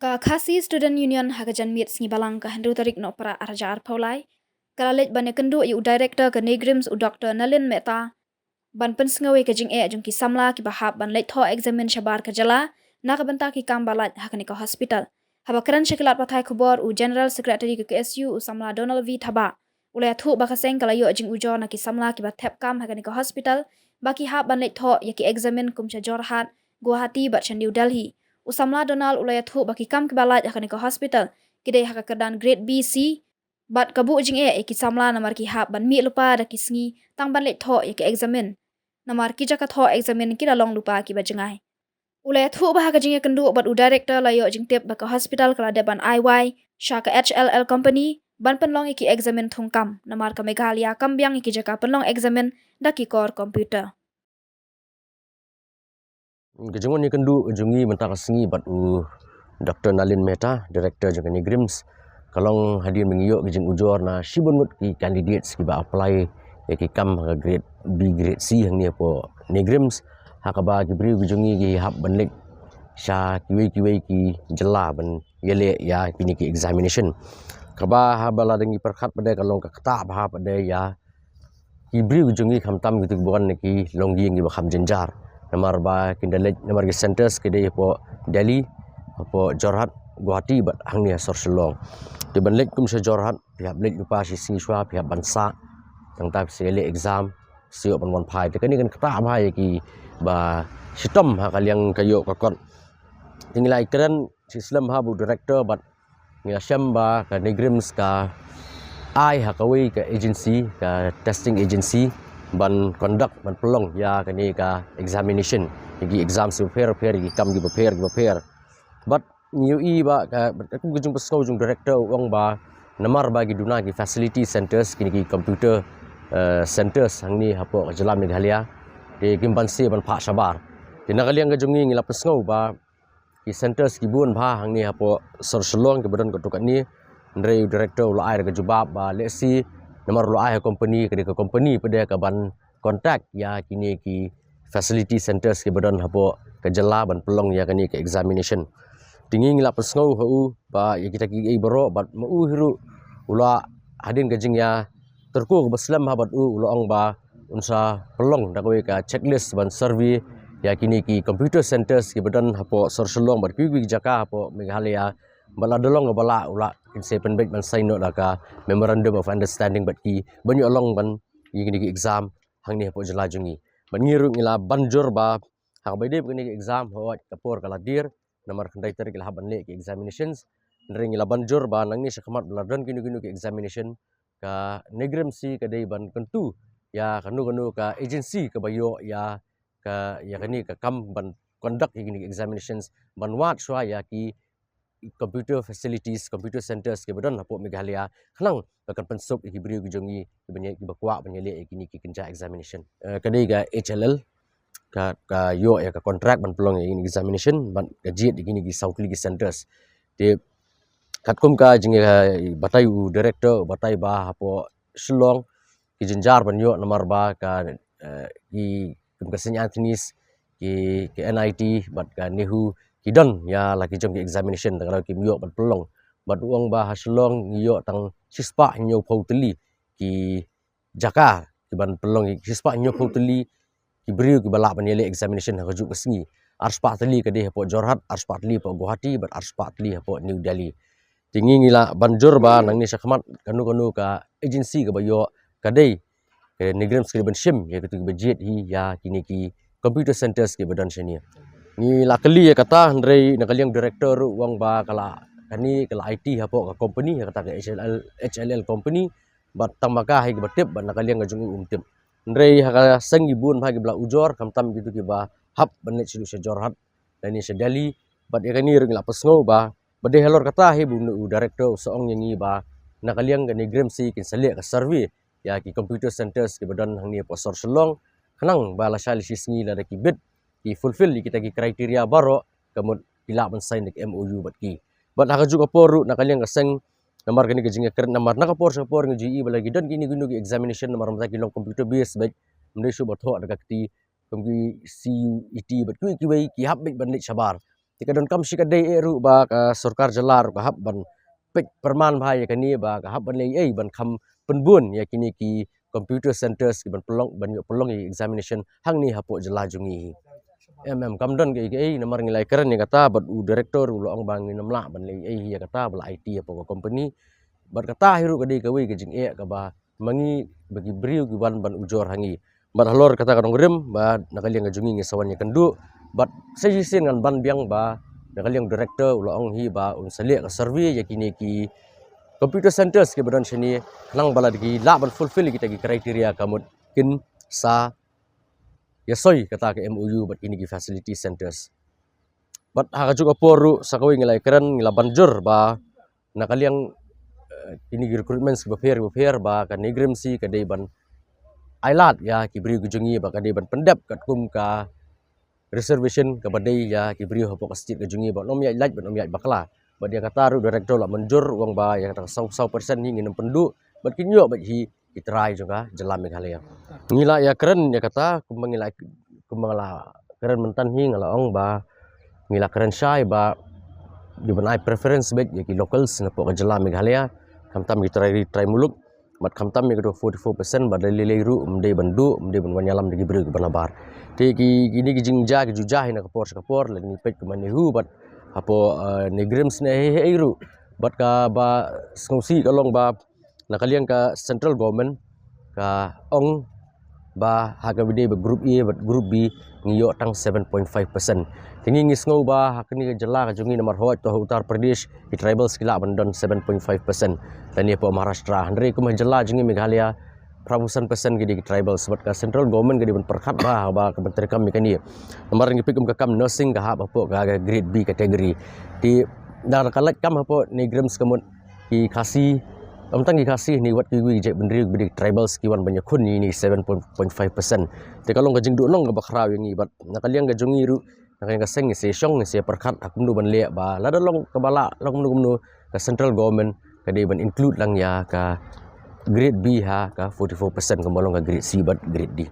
Ka khasi student union hagajan miet sngi balang ka hendu tarik no para arjar paulai. Kalalet ban kendu yu director ke negrims u Dr. Nalin Mehta. Ban pensngawe ke jing jungki samla ki bahap ban late ho examen shabar ke jala na ka benta ki kam balat hakani ka hospital. Haba keran syakilat patai kubor u General Secretary ke KSU u samla Donald V Thaba. Ulai thu bakaseng kala yu jing ujo na ki samla ki batep kam hakani ka hospital. Baki hap ban late ho ya ki examen kumcha Jorhat Guwahati bat New Delhi. Usamla Donald ulai thu baki kam ki balat hakani ka hospital. Kidai haka kedan grade B C. Bat kabu jing ki samla namar ki hap ban mi lupa da ki sngi tang ban late ho ya ki examen. Namar ki jaka tho examen ki long lupa ki bajengai. Ulai thu bah ka jing kendu bat u director layo jing tip baka hospital kala deban IY Shaka HLL company ban penlong ki examen thungkam namar ka Meghalaya kambyang ki jaka penlong examen da ki kor komputer. Kejengon ni kendu jungi mentaka sengi bat u Dr. Nalin Mehta, Director jaka Negrims. Kalong hadir mengiyok kejeng ujor na shibun mut ki candidates ki ba apply ya ki kam ha grade B grade C hang ni po Negrims. Hakaba ki beri jungi ki hab banlik sha kiwi ki jela ban yele ya kini ki examination. Kaba habala dengi perkhat pada kalong ka kata bah pada ya ki beri jungi khamtam gitu bukan ki longgi ngi ba kham jenjar. Namar ba kindalet namar ki centers kedai po Delhi po Jorhat Guwahati bat hang ni sor selong. Di banlek kum se Jorhat pihak blik lupa si siswa pihak bansa tentang sele exam siok ban wan phai te kani kan kata bhai ki ba sitom ha kaliang kayo kakot tingilai keren Islam ha bu director bat ngi syam ba ka Negrims ka ai ha kawi ka agency ka testing agency ban conduct ban pelong ya kani ka examination gi exam su prepare gi kam gi prepare but new ba ka aku gujung pesau jung director wang ba namar bagi duna gi facility centers kini gi computer centers hang ni hapo jelam Meghalaya di gimbansi ban pha sabar di nakaliang gajungi ngila pesau ba ki centers ki bun ba hang ni hapo sor selong ke badan kotuk ni ndrei director lo ai ga jubab ba lesi namar lo ai company ke company pada ka ban contact ya kini ki facility centers ke badan hapo ke jela ban pelong ya kani ke examination tinggi ngila pesngau hu ba ya kita ki baro bat mau hiru ula hadin gajing ya terku baslam habat ulo ong ba unsa pelong dakwe ka checklist ban survey ya kini ki computer centers ki badan hapo sor selong bat ki jaka hapo Meghalaya bala dolong bala ula inse penbek ban sign no ka memorandum of understanding bat ki banyu along ban kini ki exam hang ni hapo jela jungi ban ngiru ngila banjur ba hak bede kini ki exam ho kapur kala dir namar kandai tarik lah ban le ki examinations ndring ila banjur ba nang ni sakhamat beladan kini ki examination ka Negrims si kadai ban kentu ya kanu ka agency ka bayo ya ka ya kani ka kam ban conduct kini examinations ban wat swa ya ki computer facilities computer centers ke badan hapo Meghalaya khalang akan pensuk ki beri gujongi ki banyak ki bakwa banyale kini ki kenja examination kadai ka HLL ka yo ya ka contract ban pelong ini examination ban gaji di gini di South League centers di katkum ka jingi batai u director batai ba hapo Shillong ki jenjar ban yo namar ba ka ki St. Anthony's ki NIT bat ka Nehu ki don ya laki jong ki examination kalau ki yo ban pelong bat uang ba Shillong yo tang sispa nyo pauteli ki Jaka ki ban pelong ki sispa nyo pauteli diberi ke balak penilai examination yang rujuk ke sengi. Ars patli ke dia hapo Jorhat, ars patli hapo Guwahati, bat ars patli hapo New Delhi. Tinggi ngila banjur ba nang ni sakhamat kanu ka agency ke bayo kadai ke Negrims ke ban shim ya ketu budget hi ya kini ki computer centers ke badan sini. Ni lakali ya kata ndrei nakaliang director wang ba kala kani kala IT hapo ka company ya kata ke HLL company bat tamaka hi ke batip ban nakaliang ngajung umtip. Ndrei haka sengi bun bagi bela ujor kamtam gitu ki ba hap banet silu se Jorhat dan ni se Delhi bat yakani ring la pesngo ba bade helor kata he bu director seong yang ba nakaliang ke Negrims si kin selek ke survey ya ki computer centers ki badan hang ni posor selong kenang ba la shali sisngi la ki bid ki fulfill kita ki kriteria baro kamut ila ban sign ke MOU bat ki bat haka juga poru nakaliang ke seng namar kini kejingnya keren namar nakapor sapor ngi balagi dan kini gunu examination namar mata kilong computer based baik mendai su batho ada kakti kami CUET bat kui ki hab baik bandit sabar tika don kam shikadai eru ba ka sarkar jalar ka hab ban pek perman bahaya kani ba ka hab ban lei ban kham penbun ya kini ki computer centers ki ban pelong examination hang ni hapo jala jungi kam don ke namar ngilai keren ya kata bat u director u long bang ni namla ban lei ya kata bala IT apa company bat kata hiru kadi kawi ke jing ka ba mangi bagi briu ki ban ujor hangi bat halor kata kadong rem ba nakaliang jungi ngi sawan ya kendu bat sejisin ngan ban biang ba nakaliang director u long hi ba un selia ka survey ya kini ki computer centers ke badan sini nang bala di la ban fulfill kita ki kriteria kamut kin sa ya soy kata ke MOU bat kini ki facility centers bat ha juga poru sakawi ngilai keren ngila banjur ba nakaliang kini recruitment beper ba kan negrim si kadai ban ailat ya kibri gujungi ba kadai ban pendap kat kum ka reservation ka badai ya kibri hapo ka stit gujungi ba nom ya ilat ban nom ya bakla ba dia kata ru director la menjur uang ba ya kata 100% ni ngin pendu bat kinyo ba hi itrai juga jelam Meghalaya ngila ya keren ya kata kumangila keren mentan hi ngala ong ba ngila keren syai ba dibenai preference baik ya ki locals na po ka jelam Meghalaya kamtam try muluk mat kamtam mi 44% badai leiru umde bandu umde ban wanyalam digi beri banabar te ki ini ki jingja ki jujah ina kapor lagi pet ke manehu bat apo negrims ne heiru bat ka ba skongsi kalong ba nakaliang ka central government ka ong ba haga bide ba group A bat group B ngiyo tang 7.5%. Tingi ngisngau ba hakni ka jala ka jungi nomor hot to Uttar Pradesh di tribals kila bandon 7.5%. Dan ia po Maharashtra handre ko jala jungi Meghalaya prabusan persen gidi tribals bat ka central government gidi ban perkhat ba kementerian kami kani. Nomor ngi pikum ka kam nursing ka ha po ka grade B kategori. Di dar kalat kam hapo ni grams kamut ki khasi tang ki khasi ni wat ki je bendri gidi tribals ki wan banyak kun ni 7.5%. Te kalong ka jingdu nong ka bakraw yang bat nakaliang ka jungi ru nakaliang ka seng se syong se perkhat akumnu ban le ba la long ka bala long nu ka central government ka de ban include lang ya ka grade B ha ka 44% kembalong ka grade C bat grade D.